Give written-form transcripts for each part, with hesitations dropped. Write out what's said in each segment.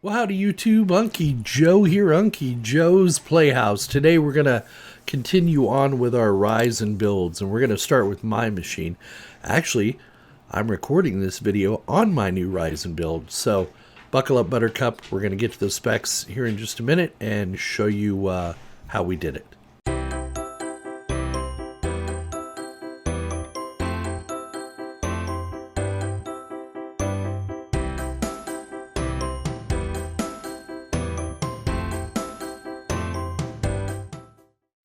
Well, howdy YouTube, Unky Joe here, Unky Joe's Playhouse. Today we're going to continue on with our Ryzen builds, and we're going to start with my machine. Actually, I'm recording this video on my new Ryzen build, so buckle up, Buttercup. We're going to get to the specs here in just a minute and show you how we did it.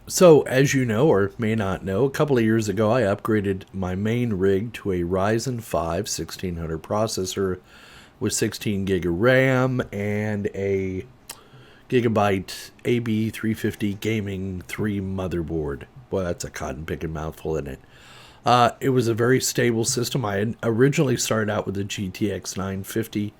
So, as you know, or may not know, a couple of years ago I upgraded my main rig to a Ryzen 5 1600 processor with 16 gig of RAM and a Gigabyte AB350 Gaming 3 motherboard. Boy, that's a cotton picking mouthful, isn't it? It was a very stable system. I had originally started out with a GTX 950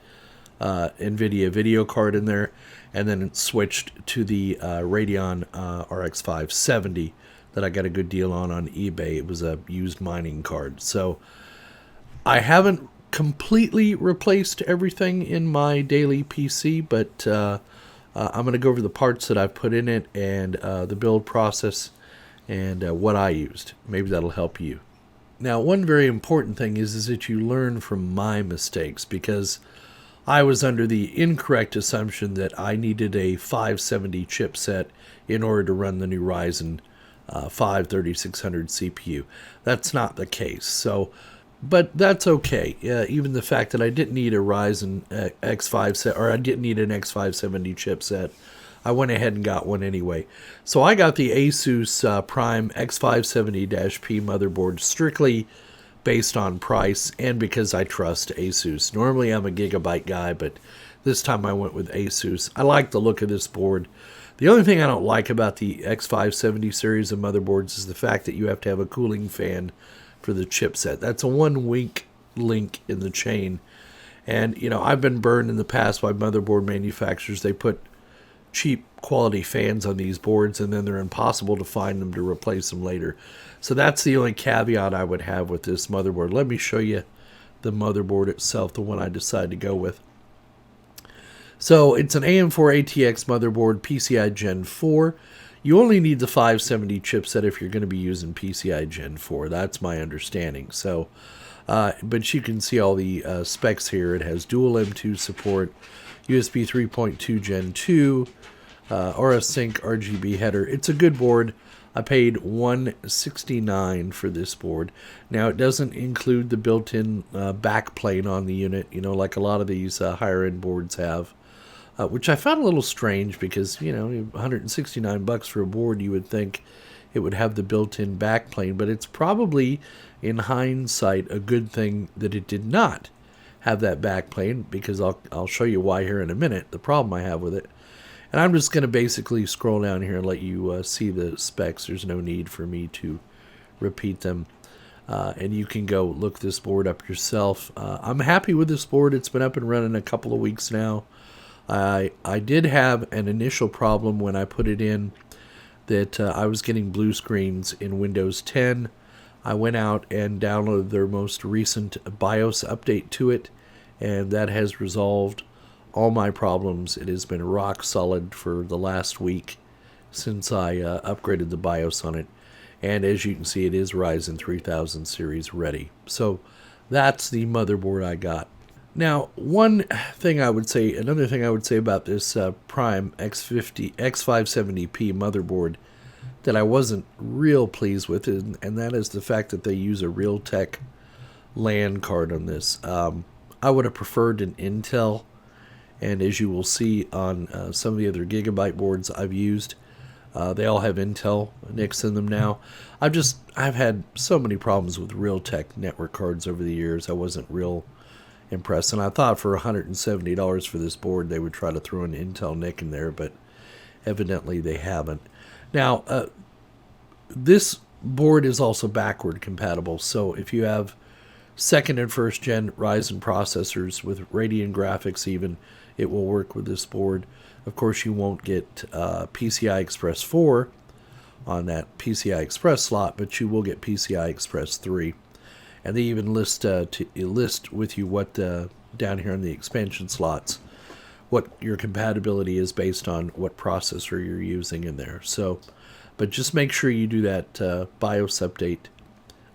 NVIDIA video card in there, and then it switched to the Radeon RX 570 that I got a good deal on eBay. It was a used mining card. So I haven't completely replaced everything in my daily PC, but I'm going to go over the parts that I've put in it and the build process and what I used. Maybe that'll help you. Now, one very important thing is that you learn from my mistakes, because I was under the incorrect assumption that I needed a 570 chipset in order to run the new Ryzen 5 3600 CPU. That's not the case. So, but that's okay. Even the fact that I didn't need a Ryzen X5 or I didn't need an X570 chipset, I went ahead and got one anyway. So I got the ASUS Prime X570-P motherboard strictly based on price and because I trust ASUS. Normally I'm a Gigabyte guy, but this time I went with ASUS. I like the look of this board. The only thing I don't like about the X570 series of motherboards is the fact that you have to have a cooling fan for the chipset. That's a one weak link in the chain. And, you know, I've been burned in the past by motherboard manufacturers. They put cheap quality fans on these boards, and then they're impossible to find them to replace them later. So that's the only caveat I would have with this motherboard. Let me show you the motherboard itself, the one I decided to go with. So it's an AM4 ATX motherboard, PCI Gen 4. You only need the 570 chipset if you're going to be using PCI Gen 4. That's my understanding. So, but you can see all the specs here. It has dual M2 support, USB 3.2 Gen 2, RF Sync RGB header. It's a good board. I paid $169 for this board. Now, it doesn't include the built-in back plane on the unit, you know, like a lot of these higher-end boards have, which I found a little strange because, you know, $169 for a board, you would think it would have the built-in back plane, but it's probably, in hindsight, a good thing that it did not have that back plane, because I'll show you why here in a minute, the problem I have with it. And I'm just going to basically scroll down here and let you see the specs. There's no need for me to repeat them. And you can go look this board up yourself. I'm happy with this board. It's been up and running a couple of weeks now. I did have an initial problem when I put it in that I was getting blue screens in Windows 10. I went out and downloaded their most recent BIOS update to it, and that has resolved all my problems. It has been rock solid for the last week since I upgraded the BIOS on it. And as you can see, it is Ryzen 3000 series ready. So that's the motherboard I got. Now, another thing I would say about this Prime X570P motherboard that I wasn't real pleased with, and that is the fact that they use a Realtek LAN card on this. I would have preferred an Intel, and as you will see on some of the other Gigabyte boards I've used, they all have Intel NICs in them now. I've had so many problems with Realtek network cards over the years. I wasn't real impressed, and I thought for $170 for this board they would try to throw an Intel NIC in there, but evidently they haven't. Now, this board is also backward compatible, so if you have second and first gen Ryzen processors with Radeon graphics even, it will work with this board. Of course, you won't get PCI Express 4 on that PCI Express slot, but you will get PCI Express 3. And they even list with you what down here in the expansion slots what your compatibility is based on what processor you're using in there. So, but just make sure you do that BIOS update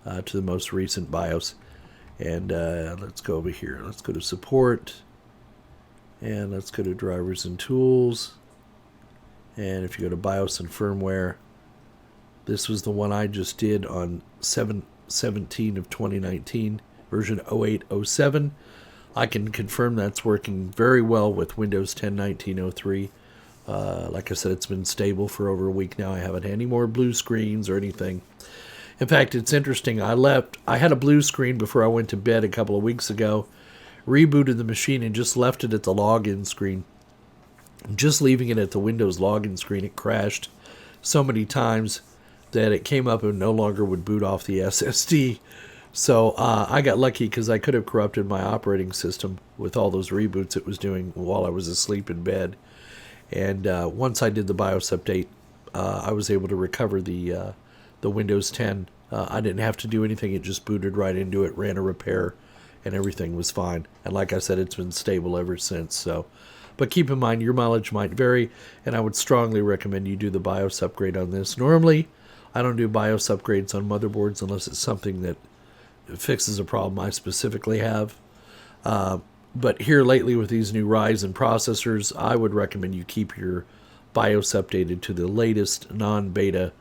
to the most recent BIOS. And let's go over here. Let's go to support. And let's go to drivers and tools. And if you go to BIOS and firmware, this was the one I just did on 7/17 of 2019, version 0807. I can confirm that's working very well with Windows 10 1903. Like I said, it's been stable for over a week now. I haven't had any more blue screens or anything. In fact, it's interesting. I had a blue screen before I went to bed a couple of weeks ago, rebooted the machine and just left it at the login screen. Just leaving it at the Windows login screen, it crashed so many times that it came up and no longer would boot off the SSD. So I got lucky because I could have corrupted my operating system with all those reboots it was doing while I was asleep in bed. And once I did the BIOS update, I was able to recover the Windows 10. I didn't have to do anything. It just booted right into it, ran a repair, and everything was fine. And like I said, it's been stable ever since. So, but keep in mind, your mileage might vary, and I would strongly recommend you do the BIOS upgrade on this. Normally, I don't do BIOS upgrades on motherboards unless it's something that fixes a problem I specifically have. But here lately with these new Ryzen processors, I would recommend you keep your BIOS updated to the latest non-beta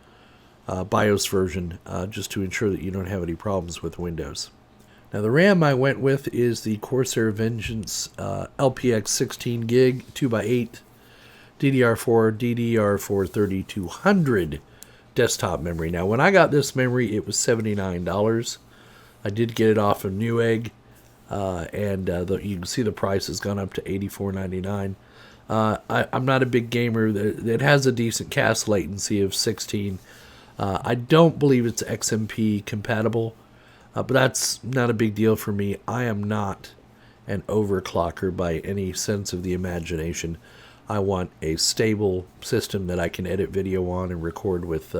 BIOS version just to ensure that you don't have any problems with Windows. Now the RAM I went with is the Corsair Vengeance LPX 16 gig 2x8 DDR4 3200 desktop memory. Now when I got this memory, it was $79. I did get it off of Newegg, and you can see the price has gone up to $84.99. I'm not a big gamer. It has a decent cast latency of 16. I don't believe it's XMP compatible, but that's not a big deal for me. I am not an overclocker by any sense of the imagination. I want a stable system that I can edit video on and record with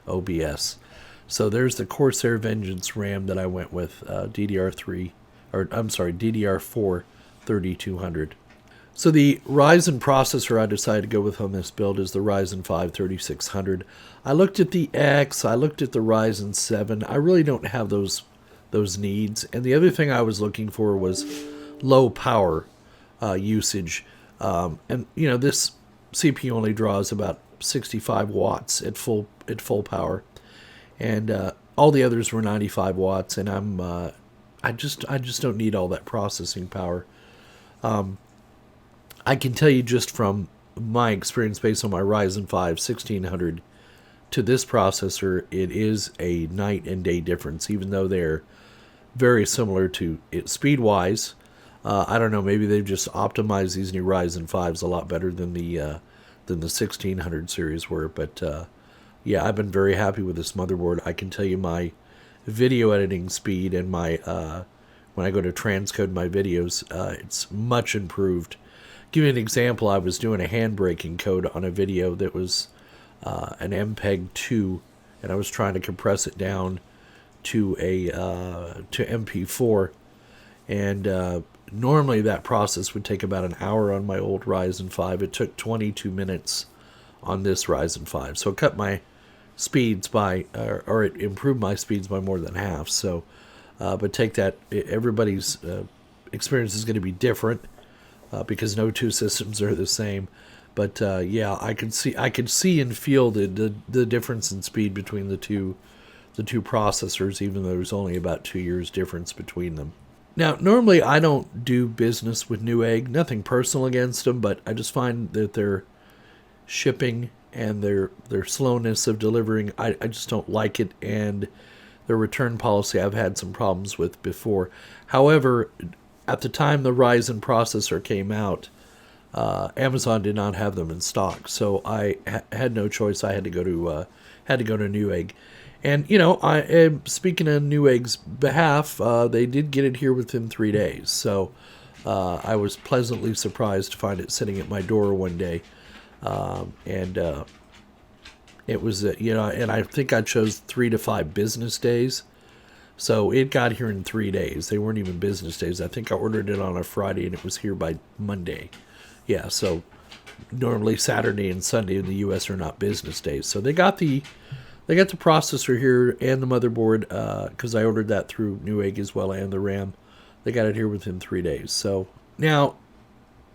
OBS. So there's the Corsair Vengeance RAM that I went with, DDR4 3200. So the Ryzen processor I decided to go with on this build is the Ryzen 5 3600. I looked at the X, I looked at the Ryzen 7. I really don't have those needs. And the other thing I was looking for was low power usage. And you know, this CPU only draws about 65 watts at full power. And all the others were 95 watts, and I just don't need all that processing power. I can tell you just from my experience based on my Ryzen 5 1600 to this processor, it is a night and day difference, even though they're very similar to it speed-wise. I don't know, maybe they've just optimized these new Ryzen 5s a lot better than the 1600 series were, but yeah, I've been very happy with this motherboard. I can tell you my video editing speed and my when I go to transcode my videos, it's much improved. Give you an example, I was doing a handbraking code on a video that was an MPEG 2, and I was trying to compress it down to MP4, and normally that process would take about an hour on my old Ryzen 5. It took 22 minutes on this Ryzen 5, so it cut my speeds by, or it improved my speeds by more than half. So, but take that, everybody's experience is going to be different because no two systems are the same. But yeah, I could see and feel the difference in speed between the two processors, even though there's only about 2 years difference between them. Now, normally I don't do business with Newegg, nothing personal against them, but I just find that their shipping and their slowness of delivering, I just don't like it, and their return policy I've had some problems with before. However, at the time the Ryzen processor came out, Amazon did not have them in stock, so I had no choice. I had to go to Newegg, and you know, speaking on Newegg's behalf, they did get it here within 3 days. So I was pleasantly surprised to find it sitting at my door one day. And it was, you know, and I think I chose 3 to 5 business days. So it got here in 3 days. They weren't even business days. I think I ordered it on a Friday and it was here by Monday. Yeah, so normally Saturday and Sunday in the U.S. are not business days. So they got the processor here and the motherboard because I ordered that through Newegg as well, and the RAM. They got it here within 3 days. So now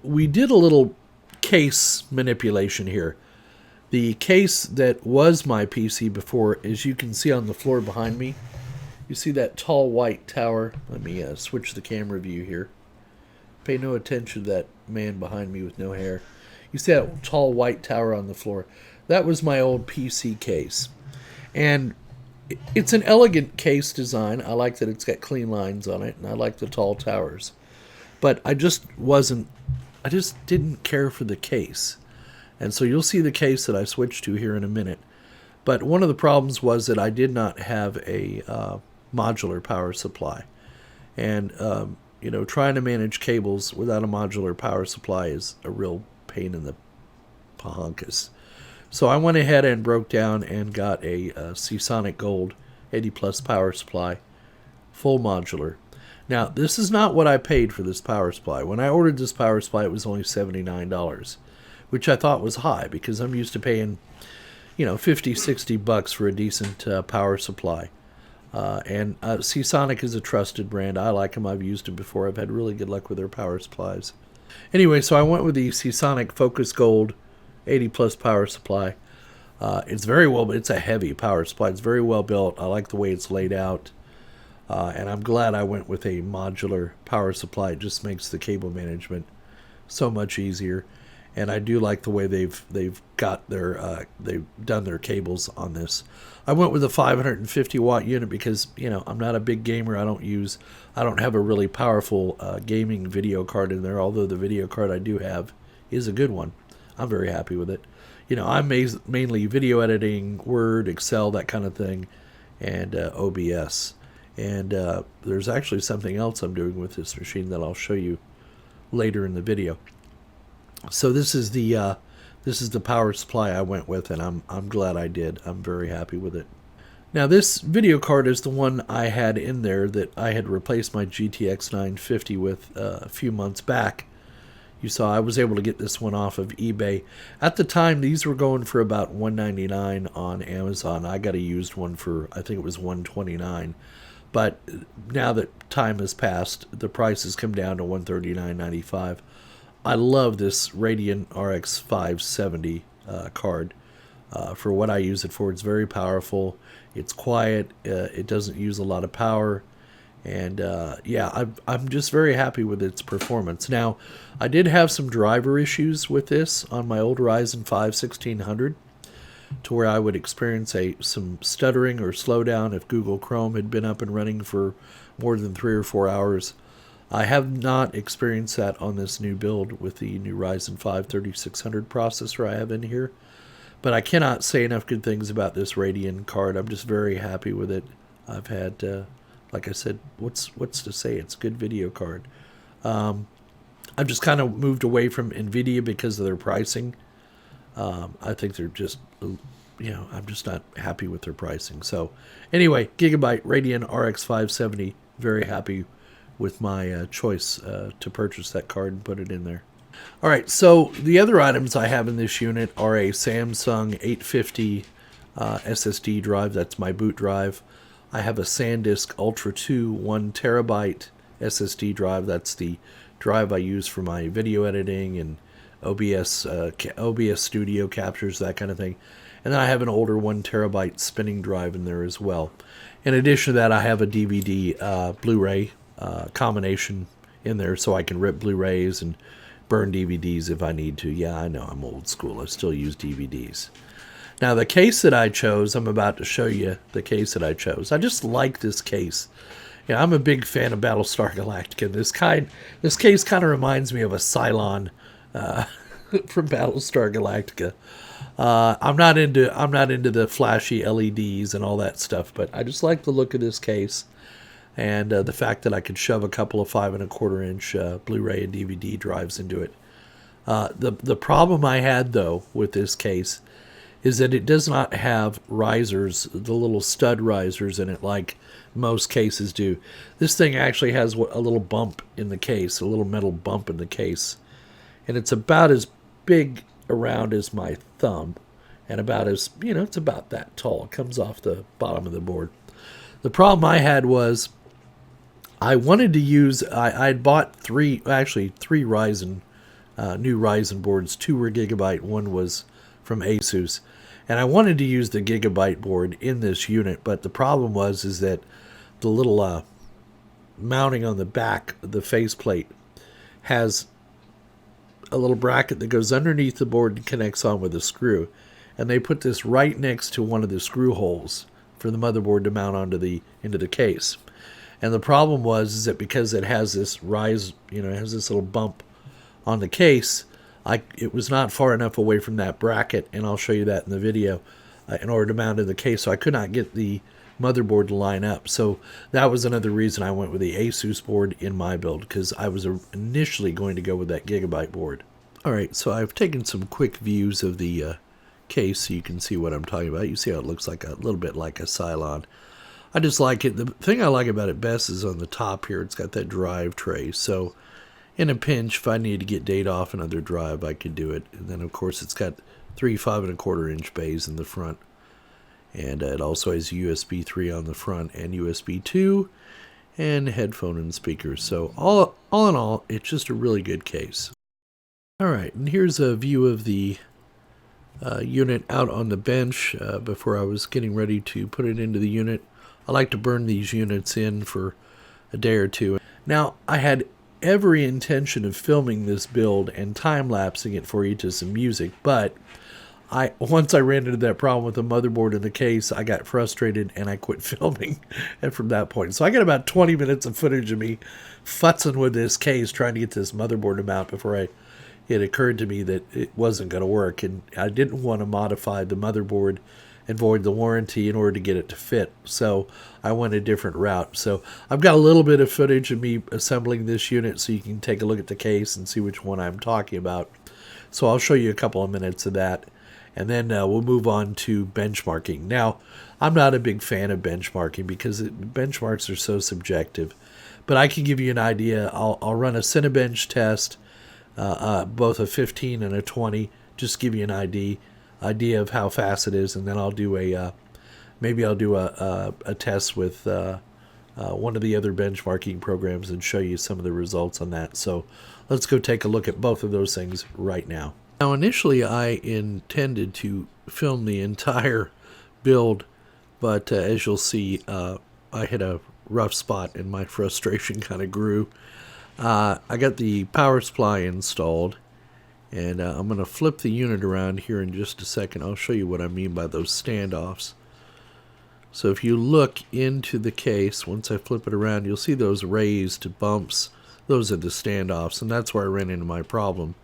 we did a little case manipulation here. The case that was my PC before, as you can see on the floor behind me, you see that tall white tower. Let me switch the camera view here. Pay no attention to that man behind me with no hair. You see that tall white tower on the floor? That was my old PC case. And it's an elegant case design. I like that it's got clean lines on it, and I like the tall towers. But I just didn't care for the case. And so you'll see the case that I switched to here in a minute. But one of the problems was that I did not have a modular power supply. And, trying to manage cables without a modular power supply is a real pain in the pahonkus. So I went ahead and broke down and got a Seasonic Gold 80 plus power supply, full modular. Now, this is not what I paid for this power supply. When I ordered this power supply, it was only $79, which I thought was high because I'm used to paying, $50-$60 for a decent power supply. And Seasonic is a trusted brand. I like them. I've used them before. I've had really good luck with their power supplies. Anyway, so I went with the Seasonic Focus Gold 80 plus power supply. It's very well, but it's a heavy power supply. It's very well built. I like the way it's laid out. And I'm glad I went with a modular power supply. It just makes the cable management so much easier. And I do like the way they've got their they've done their cables on this. I went with a 550 watt unit because I'm not a big gamer. I don't have a really powerful gaming video card in there. Although the video card I do have is a good one. I'm very happy with it. I'm mainly video editing, Word, Excel, that kind of thing, and OBS. And there's actually something else I'm doing with this machine that I'll show you later in the video. So this is the power supply I went with, and I'm glad I did. I'm very happy with it. Now this video card is the one I had in there that I had replaced my GTX 950 with a few months back. You saw I was able to get this one off of eBay. At the time, these were going for about $199 on Amazon. I got a used one for, I think it was $129. But now that time has passed, the price has come down to $139.95. I love this Radeon RX 570 card for what I use it for. It's very powerful. It's quiet. It doesn't use a lot of power. And I'm just very happy with its performance. Now, I did have some driver issues with this on my old Ryzen 5 1600 to where I would experience some stuttering or slowdown if Google Chrome had been up and running for more than 3 or 4 hours. I have not experienced that on this new build with the new Ryzen 5 3600 processor I have in here. But I cannot say enough good things about this Radeon card. I'm just very happy with it. I've had, like I said, what's to say? It's a good video card. I've just kind of moved away from NVIDIA because of their pricing. I think they're just, I'm just not happy with their pricing. So anyway, Gigabyte Radeon RX 570, very happy with my choice to purchase that card and put it in there. All right, so the other items I have in this unit are a Samsung 850 SSD drive. That's my boot drive. I have a SanDisk Ultra 2 1 terabyte SSD drive. That's the drive I use for my video editing and OBS Studio captures, that kind of thing. And then I have an older 1 terabyte spinning drive in there as well. In addition to that, I have a DVD Blu-ray combination in there so I can rip Blu-rays and burn DVDs if I need to. Yeah, I know, I'm old school. I still use DVDs. Now, the case that I chose, I'm about to show you the case that I chose. I just like this case. Yeah, I'm a big fan of Battlestar Galactica. This case kind of reminds me of a Cylon from Battlestar Galactica. I'm not into the flashy LEDs and all that stuff, but I just like the look of this case. And the fact that I could shove a couple of 5 1/4 inch Blu-ray and DVD drives into it. The problem I had, though, with this case is that it does not have risers, the little stud risers in it like most cases do. This thing actually has a little bump in the case, a little metal bump in the case. and it's about as big around as my thumb, and about as, it's about that tall. It comes off the bottom of the board. The problem I had was I wanted to use, I'd bought three Ryzen, new Ryzen boards. Two were Gigabyte, one was from ASUS. And I wanted to use the Gigabyte board in this unit, but the problem is that the little mounting on the back, the faceplate, has a little bracket that goes underneath the board and connects on with a screw. And they put this right next to one of the screw holes for the motherboard to mount into the case. And the problem is that because it has this rise, it has this little bump on the case, it was not far enough away from that bracket, and I'll show you that in the video, in order to mount in the case. So I could not get the motherboard to line up. So that was another reason I went with the ASUS board in my build, because I was initially going to go with that Gigabyte board. Alright, so I've taken some quick views of the case so you can see what I'm talking about. You see how it looks like a little bit like a Cylon. I just like it. The thing I like about it best is on the top here. It's got that drive tray. So in a pinch, if I need to get data off another drive, I could do it. And then, of course, it's got 3 5.25-inch bays in the front. And it also has USB 3 on the front and USB 2 and headphone and speakers. So all in all, it's just a really good case. Alright, and here's a view of the unit out on the bench before I was getting ready to put it into the unit. I like to burn these units in for a day or two. Now, I had every intention of filming this build and time-lapsing it for you to some music, but once I ran into that problem with the motherboard in the case, I got frustrated and I quit filming and from that point. So I got about 20 minutes of footage of me futzing with this case, trying to get this motherboard to mount before it occurred to me that it wasn't going to work, and I didn't want to modify the motherboard and void the warranty in order to get it to fit. So I went a different route. So I've got a little bit of footage of me assembling this unit so you can take a look at the case and see which one I'm talking about. So I'll show you a couple of minutes of that, and then we'll move on to benchmarking. Now, I'm not a big fan of benchmarking because benchmarks are so subjective, but I can give you an idea. I'll run a Cinebench test, both a 15 and a 20, just give you an idea of how fast it is, and then I'll do maybe I'll do a test with one of the other benchmarking programs and show you some of the results on that. So let's go take a look at both of those things right now. Now, initially I intended to film the entire build, but as you'll see, I hit a rough spot and my frustration kind of grew. I got the power supply installed, and I'm going to flip the unit around here in just a second. I'll show you what I mean by those standoffs. So if you look into the case, once I flip it around, you'll see those raised bumps. Those are the standoffs, and that's where I ran into my problem.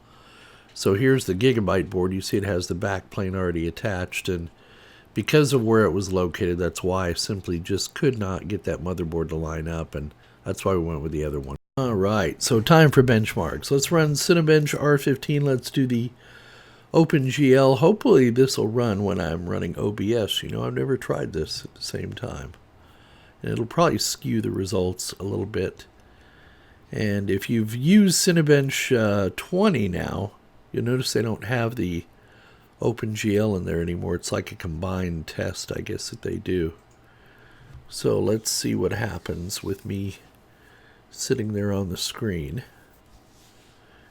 So here's the Gigabyte board. You see it has the back plane already attached, and because of where it was located, that's why I simply just could not get that motherboard to line up, and that's why we went with the other one. Alright, so time for benchmarks. Let's run Cinebench R15. Let's do the OpenGL. Hopefully this will run when I'm running OBS. I've never tried this at the same time. And it'll probably skew the results a little bit. And if you've used Cinebench 20 now, you'll notice they don't have the OpenGL in there anymore. It's like a combined test, I guess, that they do. So let's see what happens with me sitting there on the screen.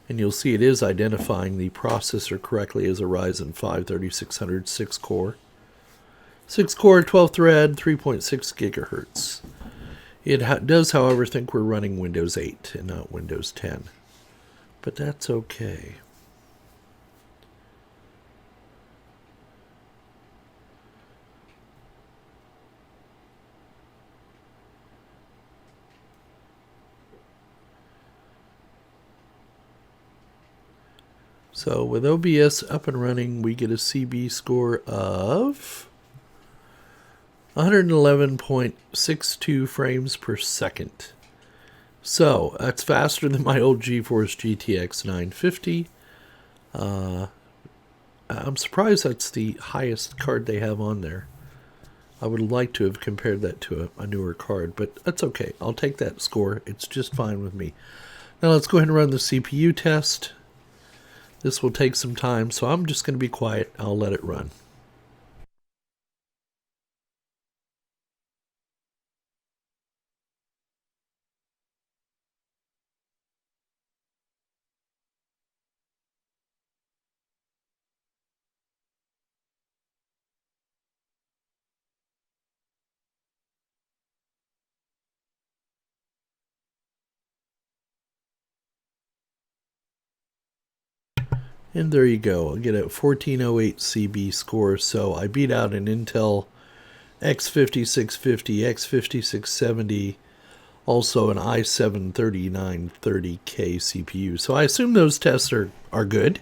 And you'll see it is identifying the processor correctly as a Ryzen 5 3600 6-core. 6-core, 12-thread, 3.6 gigahertz. It does, however, think we're running Windows 8 and not Windows 10. But that's okay. So with OBS up and running, we get a CB score of 111.62 frames per second. So that's faster than my old GeForce GTX 950. I'm surprised that's the highest card they have on there. I would like to have compared that to a newer card, but that's okay. I'll take that score. It's just fine with me. Now let's go ahead and run the CPU test. This will take some time, so I'm just going to be quiet. I'll let it run. And there you go. I get a 1408 CB score, so I beat out an Intel X5650, X5670, also an i7-3930K CPU. So I assume those tests are good.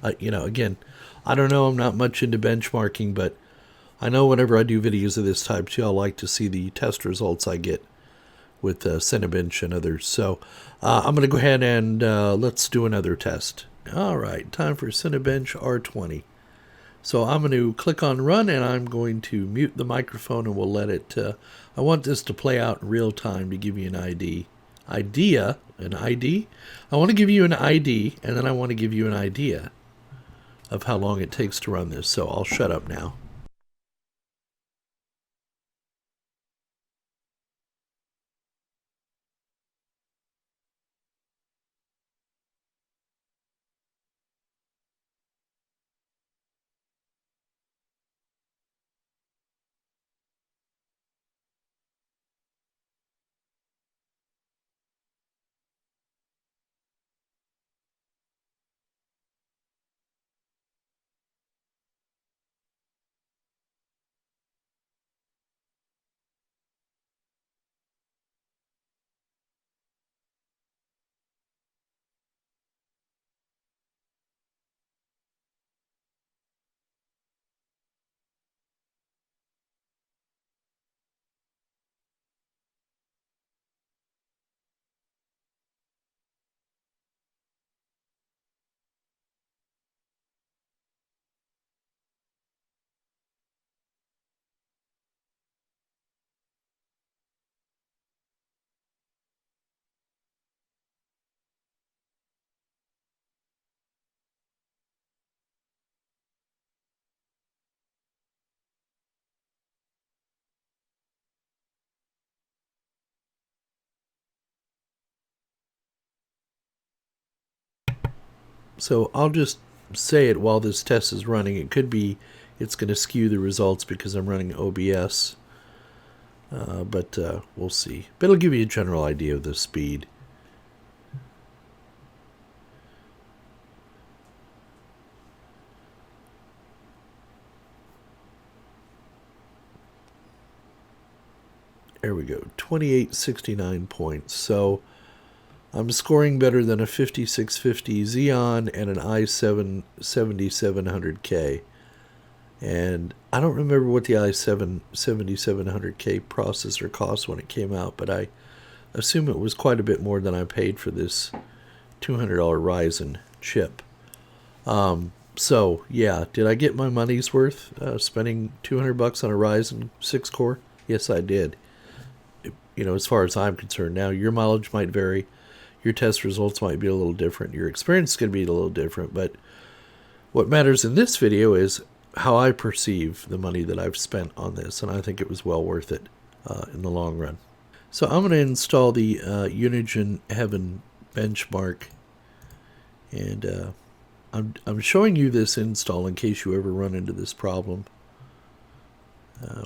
Again, I don't know. I'm not much into benchmarking, but I know whenever I do videos of this type, y'all like to see the test results I get with Cinebench and others. So I'm going to go ahead and let's do another test. All right, time for Cinebench R20. So I'm going to click on run, and I'm going to mute the microphone, and we'll let it, I want this to play out in real time to give you an ID. I want to give you an ID, and then I want to give you an idea of how long it takes to run this. So I'll shut up now. So I'll just say it while this test is running. It could be it's going to skew the results because I'm running OBS, but we'll see. But it'll give you a general idea of the speed. There we go, 2869 points. So I'm scoring better than a 5650 Xeon and an i7-7700K. And I don't remember what the i7-7700K processor cost when it came out, but I assume it was quite a bit more than I paid for this $200 Ryzen chip. So yeah, did I get my money's worth spending $200 on a Ryzen 6 core? Yes, I did. As far as I'm concerned. Now, your mileage might vary. Your test results might be a little different. Your experience is going to be a little different. But what matters in this video is how I perceive the money that I've spent on this. And I think it was well worth it in the long run. So I'm going to install the Unigine Heaven benchmark. And I'm showing you this install in case you ever run into this problem.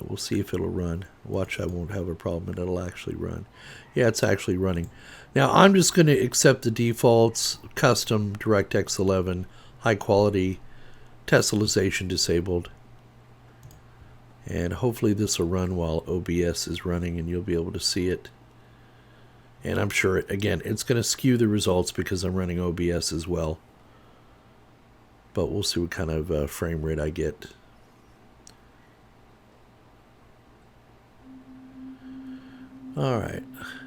We'll see if it'll run. Watch, I won't have a problem and it'll actually run. Yeah, it's actually running. Now, I'm just going to accept the defaults, custom, DirectX 11, high quality, Teslization disabled. And hopefully this will run while OBS is running and you'll be able to see it. And I'm sure, again, it's going to skew the results because I'm running OBS as well. But we'll see what kind of frame rate I get. Alright,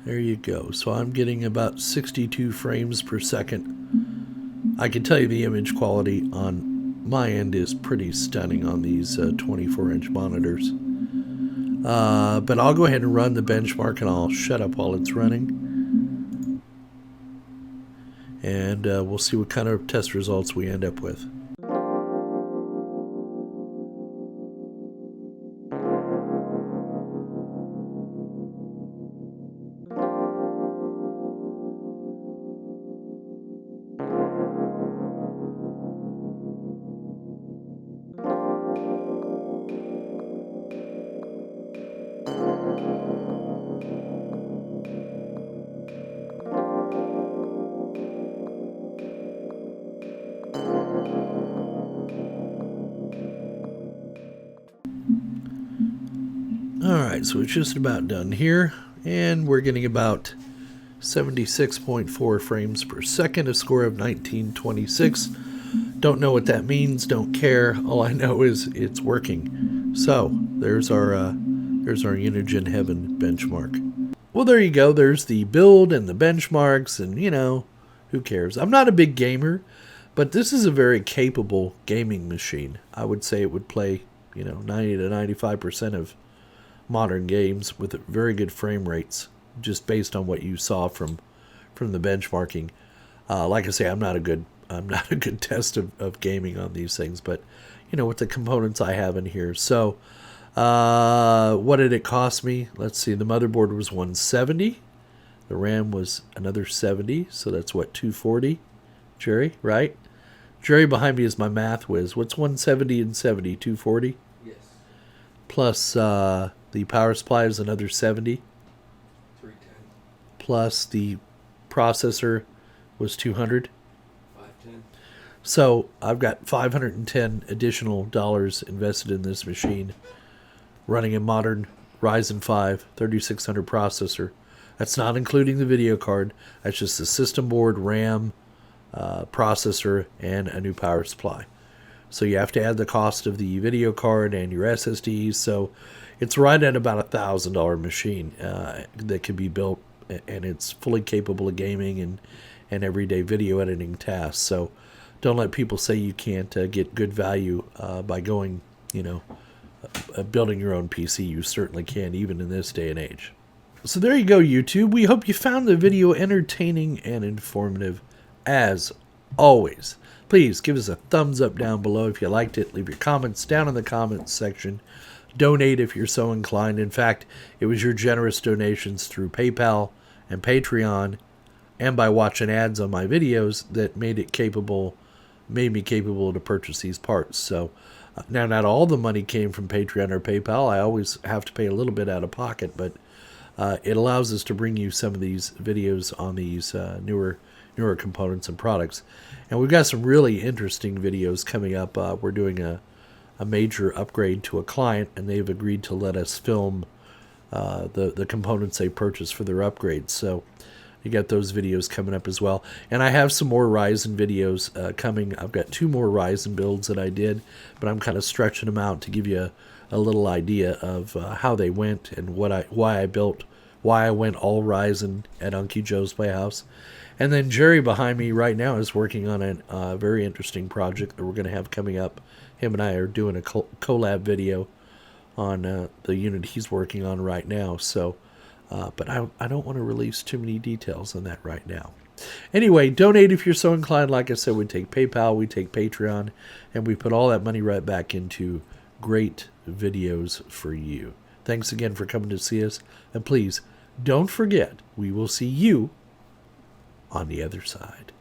there you go. So I'm getting about 62 frames per second. I can tell you the image quality on my end is pretty stunning on these 24-inch monitors. But I'll go ahead and run the benchmark and I'll shut up while it's running. and we'll see what kind of test results we end up with. Alright, so it's just about done here, and we're getting about 76.4 frames per second, a score of 1926. Don't know what that means, don't care. All I know is it's working. So, there's our Unigine Heaven benchmark. Well, there you go. There's the build and the benchmarks, and, you know, who cares? I'm not a big gamer, but this is a very capable gaming machine. I would say it would play, you know, 90 to 95% of modern games with very good frame rates, just based on what you saw from the benchmarking. Like I say, I'm not a good test of gaming on these things, but you know, with the components I have in here. So what did it cost me? Let's see, the motherboard was $170, the RAM was another $70, so that's what, $240. Jerry, right? Jerry behind me is my math whiz. What's $170 and $70? $240? Yes. Plus the power supply is another $70. $310. Plus the processor was $200. $510. So I've got $510 additional dollars invested in this machine, running a modern Ryzen 5 3600 processor. That's not including the video card. That's just the system board, RAM, processor, and a new power supply. So you have to add the cost of the video card and your SSDs. So it's right at about $1,000 machine that can be built, and it's fully capable of gaming and everyday video editing tasks. So don't let people say you can't get good value by going, you know, building your own PC. You certainly can, even in this day and age. So there you go, YouTube. We hope you found the video entertaining and informative as always. Please give us a thumbs up down below if you liked it. Leave your comments down in the comments section. Donate if you're so inclined. In fact, it was your generous donations through PayPal and Patreon and by watching ads on my videos that made me capable to purchase these parts. So now, not all the money came from Patreon or PayPal. I always have to pay a little bit out of pocket, but it allows us to bring you some of these videos on these newer components and products. And we've got some really interesting videos coming up. We're doing a major upgrade to a client, and they've agreed to let us film the components they purchased for their upgrades. So you got those videos coming up as well. And I have some more Ryzen videos coming. I've got 2 more Ryzen builds that I did, but I'm kind of stretching them out to give you a little idea of how they went and why I went all Ryzen at Unky Joe's Playhouse. And then Jerry behind me right now is working on a very interesting project that we're going to have coming up. Him and I are doing a collab video on the unit he's working on right now. So, but I don't want to release too many details on that right now. Anyway, donate if you're so inclined. Like I said, we take PayPal, we take Patreon, and we put all that money right back into great videos for you. Thanks again for coming to see us. And please, don't forget, we will see you on the other side.